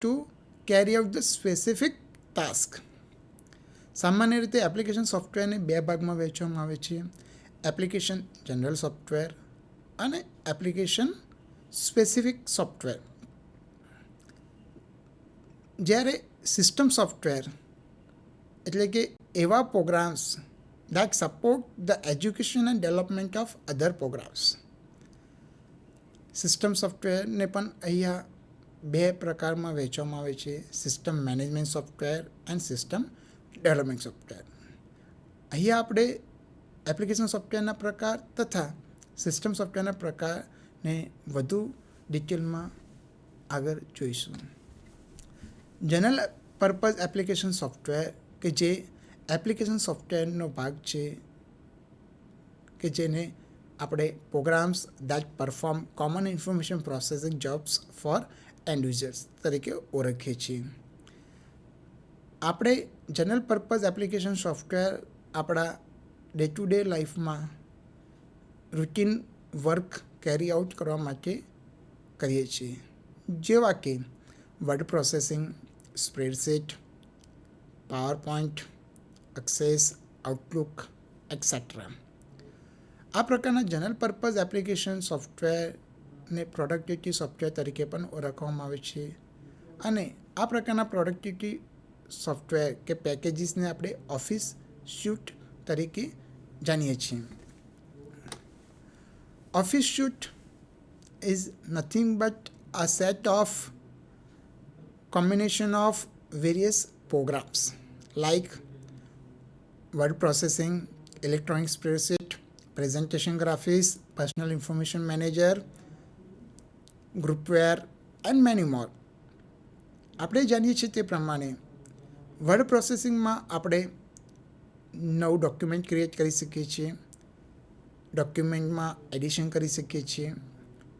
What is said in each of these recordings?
Two carry out the specific task. સામાન્ય રીતે application સોફ્ટવેરને બે ભાગમાં વહેંચવામાં આવે છે: એપ્લિકેશન જનરલ સોફ્ટવેર અને એપ્લિકેશન સ્પેસિફિક સોફ્ટવેર. જ્યારે સિસ્ટમ સોફ્ટવેર એટલે કે એવા programs that support the education and development of other programs. System સોફ્ટવેરને પણ અહીંયા બે પ્રકારમાં વહેંચવામાં આવે છે: system management software and system development software. અહીંયા આપણે એપ્લિકેશન સોફ્ટવેરના પ્રકાર તથા સિસ્ટમ સોફ્ટવેરના પ્રકારને વધુ ડિટેલમાં આગળ જોઈશું. જનરલ પર્પઝ એપ્લિકેશન સોફ્ટવેર કે જે એપ્લિકેશન સોફ્ટવેરનો ભાગ છે કે જેને આપણે programs that perform common information processing jobs for end users તરીકે ઓળખીએ છીએ. આપણે જનરલ પર્પઝ એપ્લિકેશન સોફ્ટવેર આપણા ડે ટુ ડે લાઈફમાં રૂટીન વર્ક કેરી આઉટ કરવા માટે કરીએ છીએ, જેવા કે word processing, spreadsheet, PowerPoint, access, outlook etcetera. આ પ્રકારના જનરલ પર્પઝ એપ્લિકેશન સોફ્ટવેરને પ્રોડક્ટિવિટી સોફ્ટવેર તરીકે પણ ઓળખવામાં આવે છે. અને આ પ્રકારના પ્રોડક્ટિવિટી સોફ્ટવેર કે પેકેજીસને આપણે ઓફિસ સ્યુટ તરીકે જાણીએ છીએ. Office suite is nothing but a set of combination of various programs like word processing, electronic spreadsheet, presentation graphics, personal information manager, groupware and many more. આપણે જાણીએ છીએ તે પ્રમાણે વર્ડ પ્રોસેસિંગમાં આપણે નવું ડોક્યુમેન્ટ ક્રિએટ કરી શકીએ છીએ, ડોક્યુમેન્ટમાં એડિશન કરી શકીએ છીએ,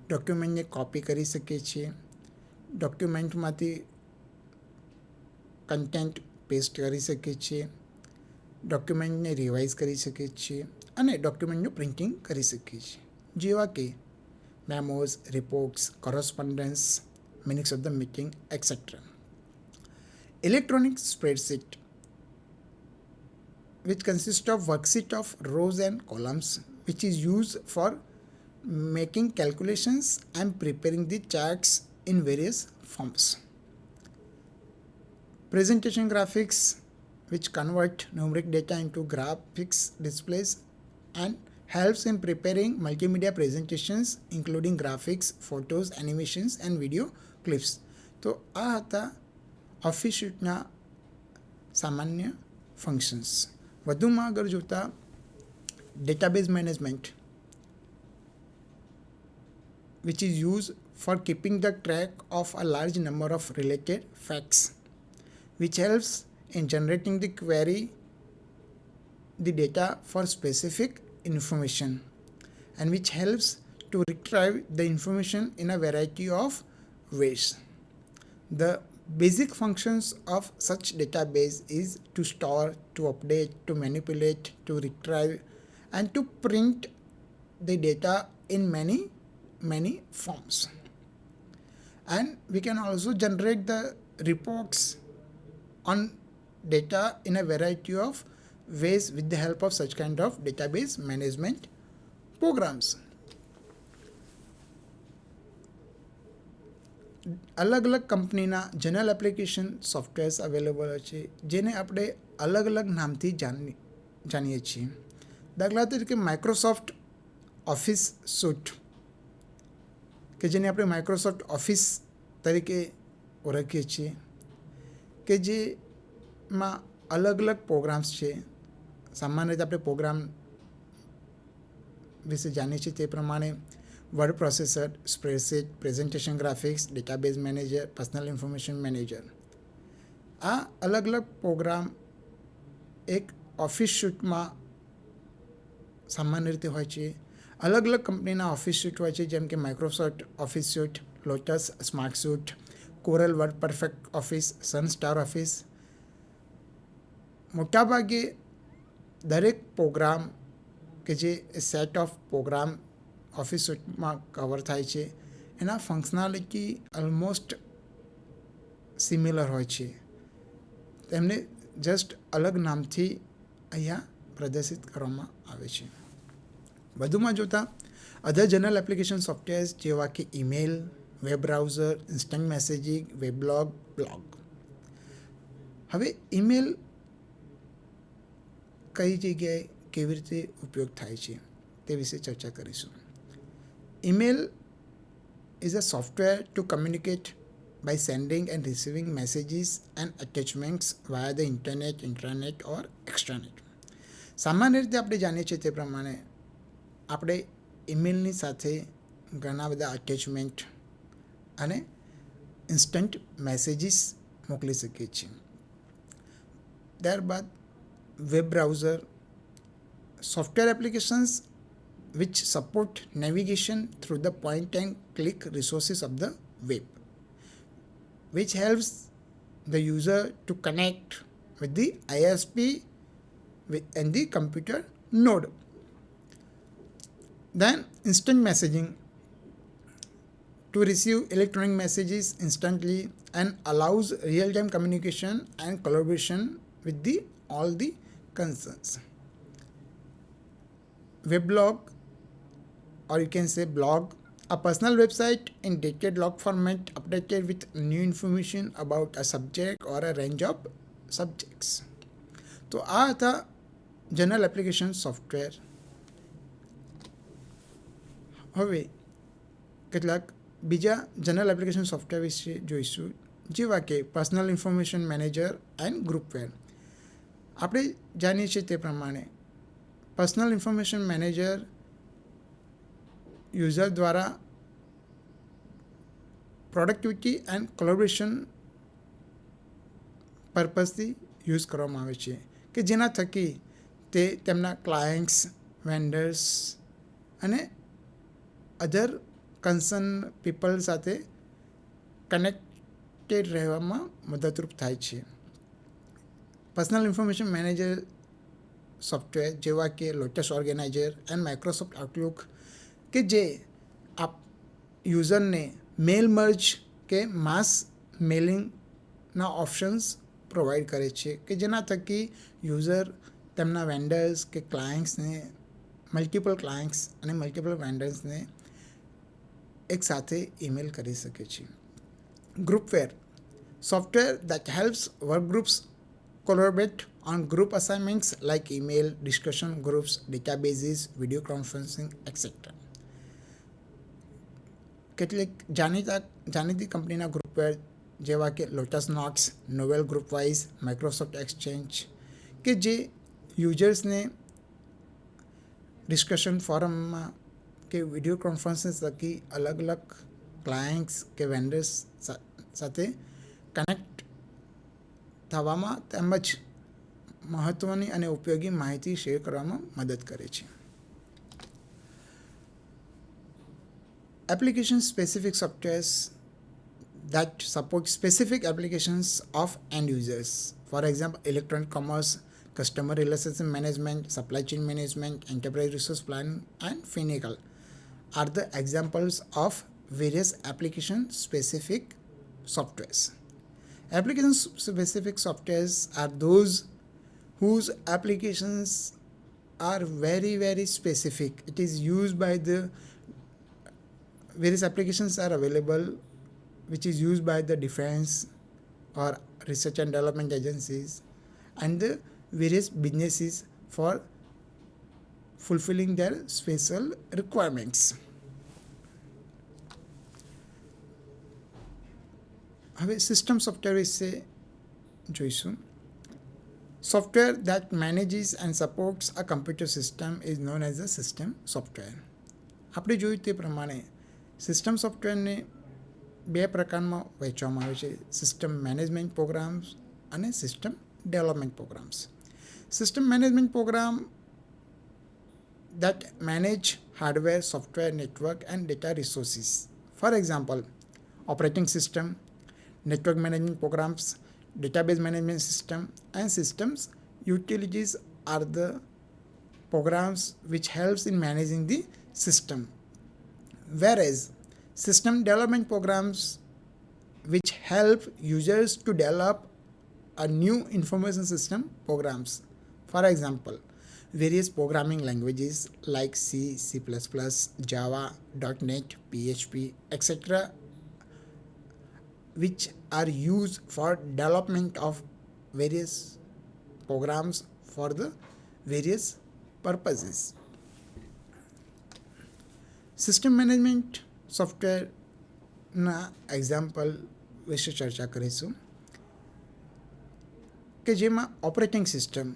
ડોક્યુમેન્ટને કોપી કરી શકીએ છીએ, ડોક્યુમેન્ટમાંથી કન્ટેન્ટ પેસ્ટ કરી શકીએ છીએ, ડોક્યુમેન્ટને રિવાઇઝ કરી શકીએ છીએ અને ડોક્યુમેન્ટનું પ્રિન્ટિંગ કરી શકીએ છીએ, જેવા કે memos, reports, correspondence, minutes of the meeting etcetera. Electronic spreadsheet which consists of worksheet of rows and columns which is used for making calculations and preparing the charts in various forms. Presentation graphics which convert numeric data into graphics displays and helps in preparing multimedia presentations including graphics, photos, animations and video clips. તો આ હતા office સ્યુટના સામાન્ય functions. વધુમાં આગળ જોતા database management which is used for keeping the track of a large number of related facts, which helps in generating the query the data for specific information and which helps to retrieve the information in a variety of ways. The basic functions of such database is to store, to update, to manipulate, to retrieve and to print the data in many forms. And we can also generate the reports on data in a variety of ways with the help of such kind of database management programs. અલગ અલગ કંપનીના general application softwares available છે, જેને આપણે અલગ અલગ નામથી જાણીએ છીએ. દાખલા તરીકે માઇક્રોસોફ્ટ ઓફિસ સ્યુટ કે જેને આપણે માઇક્રોસોફ્ટ ઓફિસ તરીકે ઓળખીએ છીએ, કે જેમાં અલગ અલગ પ્રોગ્રામ્સ છે. સામાન્ય રીતે આપણે પ્રોગ્રામ વિશે જાણીએ છીએ તે પ્રમાણે word processor, spreadsheet, presentation graphics, database manager, personal information manager. આ અલગ અલગ પ્રોગ્રામ એક ઓફિસ સ્યુટમાં સામાન્ય રીતે હોય છે. અલગ અલગ કંપનીના ઓફિસ સ્યુટ હોય છે, જેમ કે Microsoft Office suite, Lotus Smart Suite, Corel WordPerfect Office, Sun StarOffice. મોટાભાગે દરેક પ્રોગ્રામ કે જે સેટ ઓફ પ્રોગ્રામ ઓફિસ સ્યુટમાં કવર થાય છે, એના ફંક્શનાલિટી ઓલમોસ્ટ સિમિલર હોય છે, તેમને જસ્ટ અલગ નામથી અહીંયા પ્રદર્શિત કરવામાં આવે છે. વધુમાં જોતા અધર જનરલ એપ્લિકેશન સોફ્ટવેર્સ જેવા કે email, web browser, instant messaging, weblog, blog. હવે ઈમેલ કઈ જગ્યાએ કેવી રીતે ઉપયોગ થાય છે તે વિશે ચર્ચા કરીશું. Email is a software to communicate by sending and receiving messages and attachments via the internet, intranet or extranet. સામાન્ય રીતે આપણે જાણીએ છીએ તે પ્રમાણે આપણે ઈમેલની સાથે ઘણા બધા અટેચમેન્ટ અને ઇન્સ્ટન્ટ મેસેજીસ મોકલી શકીએ છીએ. ત્યારબાદ web browser, software applications which support navigation through the point and click resources of the web, which helps the user to connect with the ISP and the computer node. Then instant messaging, to receive electronic messages instantly and allows real-time communication and collaboration with all the concerns. Weblog, or you can say blog, a personal website in dated log format updated with new information about a subject or a range of subjects. તો આ હતા general application software. હવે કેટલાક બીજા general application software વિશે જોઈશું, જેવા કે પર્સનલ ઇન્ફોર્મેશન મેનેજર એન્ડ ગ્રુપવેર. આપણે જાણીએ છીએ તે પ્રમાણે પર્સનલ ઇન્ફોર્મેશન મેનેજર યુઝર દ્વારા પ્રોડક્ટિવિટી એન્ડ કોલેબોરેશન પર્પઝથી યુઝ કરવામાં આવે છે, કે જેના થકી તે તેમના ક્લાયન્ટ્સ, વેન્ડર્સ અને અધર કન્સર્ન પીપલ સાથે કનેક્ટેડ રહેવામાં મદદરૂપ થાય છે. પર્સનલ ઇન્ફોર્મેશન મેનેજર સોફ્ટવેર જેવા કે lotus organiser and Microsoft Outlook, કે જે આપ યુઝરને મેલ મર્જ કે માસ મેલિંગના ઓપ્શન્સ પ્રોવાઈડ કરે છે, કે જેના થકી યુઝર તેમના વેન્ડર્સ કે ક્લાયન્ટ્સને, મલ્ટિપલ ક્લાયન્ટ્સ અને મલ્ટિપલ વેન્ડર્સને એકસાથે ઈમેલ કરી શકે છે. ગ્રુપવેર, software that helps work groups collaborate on group assignments like email, discussion groups, databases, video conferencing, etc. કેટલીક જાણીતી કંપનીના ગ્રુપવેર જેવા કે Lotus Notes, Novell GroupWise, Microsoft Exchange, કે જે યુઝર્સને ડિસ્કશન ફોરમમાં કે વિડીયો કોન્ફરન્સિસ થકી અલગ અલગ ક્લાયન્ટ્સ કે વેન્ડર્સ સાથે કનેક્ટ થવામાં તેમજ મહત્ત્વની અને ઉપયોગી માહિતી શેર કરવામાં મદદ કરે છે. Application specific softwares that support specific applications of end users. For example, electronic commerce, customer relationship management, supply chain management, enterprise resource planning, and financial are the examples of various application specific softwares. Application specific softwares are those whose applications are very, very specific. It is used by the various applications are available which is used by the defense or research and development agencies and the various businesses for fulfilling their special requirements. હવે system software વિશે જોઈશું. Software that manages and supports a computer system is known as a system software. આપણે જોયું તે પ્રમાણે system સોફ્ટવેરને બે પ્રકારમાં વહેંચવામાં આવે છે, સિસ્ટમ મેનેજમેન્ટ પ્રોગ્રામ્સ અને system development programs. System management program that manage hardware, software, network and data resources. For example, operating system, network management programs, database management system and systems utilities are the programs which helps in managing the system. Whereas system development programs which help users to develop a new information system programs. For example, various programming languages like C, C++, Java, .NET, PHP, etc., which are used for development of various programs for the various purposes. System management સોફ્ટવેરના example વિશે ચર્ચા કરીશું કે જેમાં operating system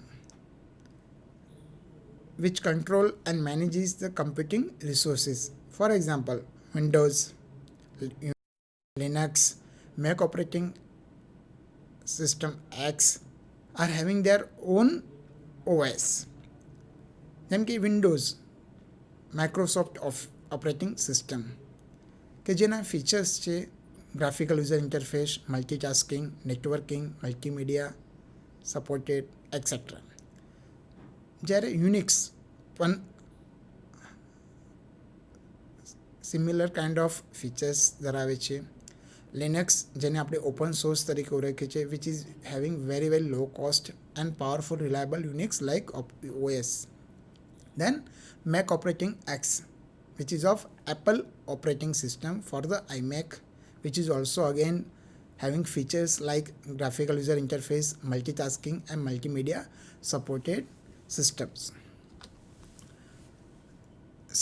which control and manages the computing resources. For example, Windows, Linux, Mac operating system X are having their own OS. જેમ કે Windows Microsoft operating system કે જેના ફીચર્સ છે graphical user interface, multitasking, networking, multimedia supported et cetera. જ્યારે Unix પણ similar kind of features ધરાવે છે. Linux જેને આપણે ઓપન સોર્સ તરીકે ઓળખીએ છીએ, which is having very very low cost and powerful reliable Unix like OS. Then Mac operating X, which is of Apple operating system for the iMac, which is also again having features like graphical user interface, multitasking and multimedia supported systems.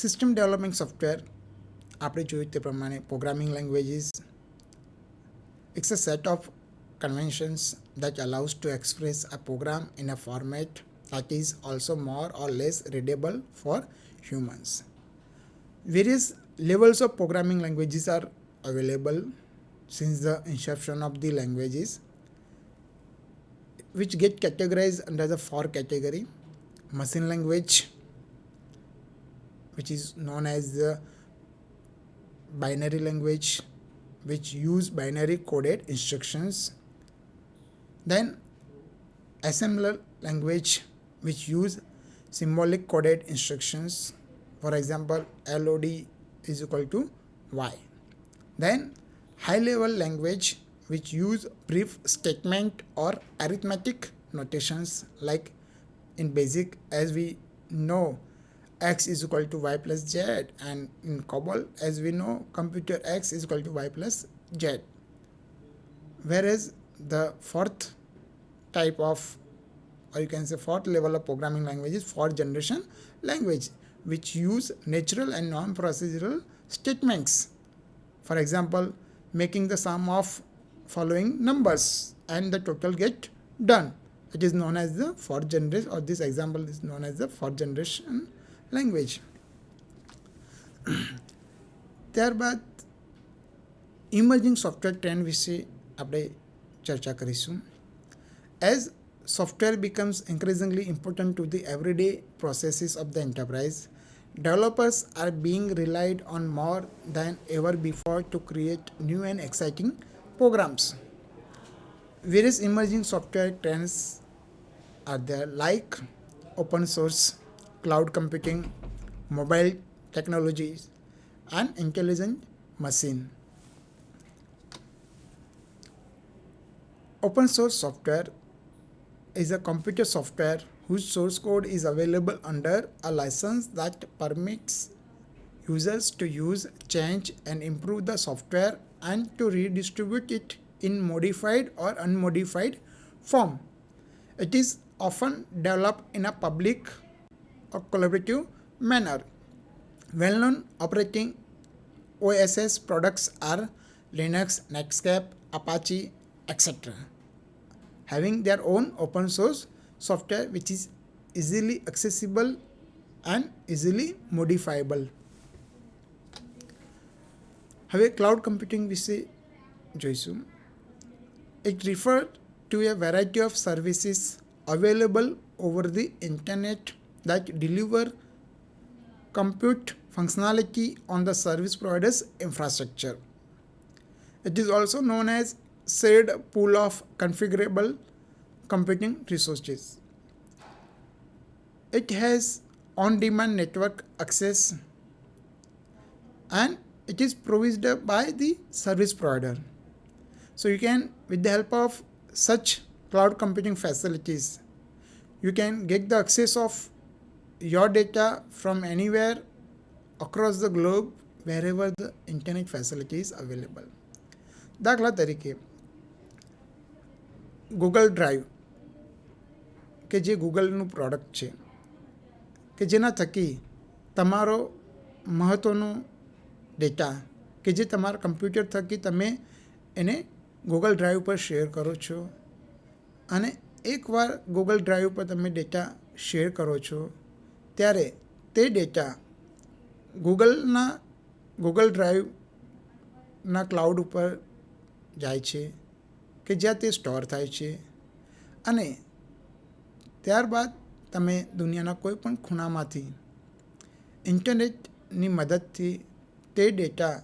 System development software આપણે જોયું તે પ્રમાણે programming languages it's a set of conventions that allows to express a program in a format that is also more or less readable for humans. Various levels of programming languages are available since the inception of the languages, which get categorized under the 4 category. Machine language, which is known as the binary language, which use binary coded instructions. Then assembler language, which use symbolic coded instructions. For example, LOD is equal to Y. Then high level language, which use brief statement or arithmetic notations, like in basic as we know x is equal to y plus z, and in COBOL as we know computer x is equal to y plus z. Whereas the fourth type of, or you can say fourth level of programming language is fourth generation language, which use natural and non-procedural statements. For example, making the sum of following numbers and the total get done. It is known as the fourth generation, or this example is known as the fourth generation language. ત્યારબાદ emerging software trend વિશે આપણે ચર્ચા કરીશું. As software becomes increasingly important to the everyday processes of the enterprise, developers are being relied on more than ever before to create new and exciting programs. Various emerging software trends are there like open source, cloud computing, mobile technologies, and intelligent machine. Open source software is a computer software whose source code is available under a license that permits users to use, change, and improve the software and to redistribute it in modified or unmodified form. It is often developed in a public or collaborative manner. Well-known operating OSS products are Linux, Netscape, Apache, etc., having their own open source software which is easily accessible and easily modifiable. હવે cloud computing વિશે જોઈશું. It refers to a variety of services available over the internet that deliver compute functionality on the service provider's infrastructure. It is also known as shared pool of configurable computing resources. It has on-demand network access and it is provided by the service provider. So you can, with the help of such cloud computing facilities, you can get the access of your data from anywhere across the globe wherever the internet facility is available. દાખલા તરીકે Google drive કે જે ગૂગલનું product છે કે જેના થકી તમારો મહત્ત્વનો ડેટા કે જે તમારા કમ્પ્યુટર થકી તમે એને ગૂગલ ડ્રાઈવ પર શેર કરો છો, અને એકવાર ગૂગલ ડ્રાઈવ પર તમે ડેટા શેર કરો છો ત્યારે તે ડેટા ગૂગલ ડ્રાઈવના ક્લાઉડ ઉપર જાય છે કે જ્યાં તે સ્ટોર થાય છે, અને ત્યારબાદ તમે દુનિયાના કોઈ પણ ખૂણામાંથી ઇન્ટરનેટની મદદથી તે ડેટા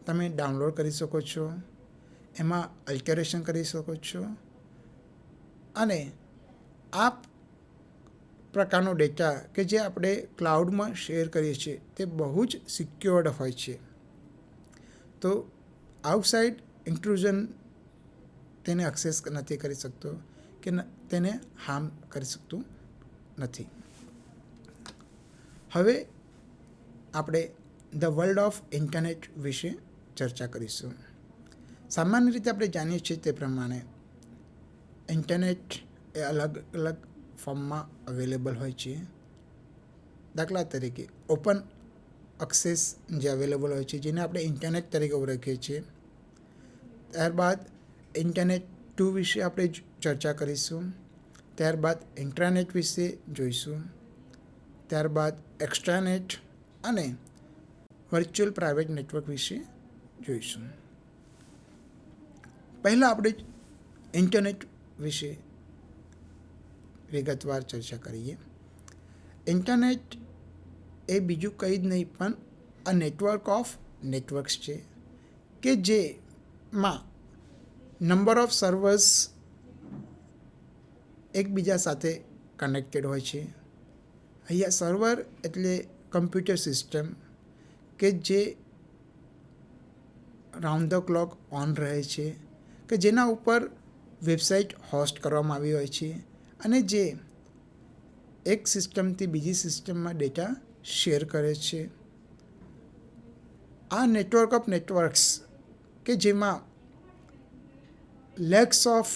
તમે ડાઉનલોડ કરી શકો છો, એમાં અલ્ટરેશન કરી શકો છો, અને આ પ્રકારનો ડેટા કે જે આપણે ક્લાઉડમાં શેર કરીએ છીએ તે બહુ જ સિક્યોર્ડ હોય છે. તો આઉટસાઇડ ઇન્ટ્રુઝન તેને એક્સેસ નથી કરી શકતો કે તેને હાર્મ કરી શકતું નથી. હવે આપણે ધ વર્લ્ડ ઓફ ઇન્ટરનેટ વિશે ચર્ચા કરીશું. સામાન્ય રીતે આપણે જાણીએ છીએ તે પ્રમાણે ઇન્ટરનેટ એ અલગ અલગ ફોર્મમાં અવેલેબલ હોય છે. દાખલા તરીકે ઓપન એક્સેસ જે અવેલેબલ હોય છે જેને આપણે ઇન્ટરનેટ તરીકે ઓળખીએ છીએ. ત્યારબાદ ઇન્ટરનેટ 2 વિશે આપણે ચર્ચા કરીશું. ત્યારબાદ ઇન્ટ્રાનેટ વિશે જોઈશું. ત્યારબાદ એક્સ્ટ્રાનેટ અને વર્ચ્યુઅલ પ્રાઇવેટ નેટવર્ક વિશે જોઈશું. પહેલાં આપણે ઇન્ટરનેટ વિશે વિગતવાર ચર્ચા કરીએ. ઇન્ટરનેટ એ બીજું કંઈ જ નહીં પણ આ નેટવર્ક ઓફ નેટવર્ક્સ છે કે જેમાં નંબર ઓફ સર્વર્સ એકબીજા સાથે કનેક્ટેડ હોય છે. અહીંયા સર્વર એટલે કમ્પ્યુટર સિસ્ટમ કે જે રાઉન્ડ ધ ક્લોક ઓન રહે છે, કે જેના ઉપર વેબસાઇટ હોસ્ટ કરવામાં આવી હોય છે, અને જે એક સિસ્ટમથી બીજી સિસ્ટમમાં ડેટા શેર કરે છે. આ નેટવર્ક ઓફ નેટવર્ક્સ કે જેમાં લેક્સ ઓફ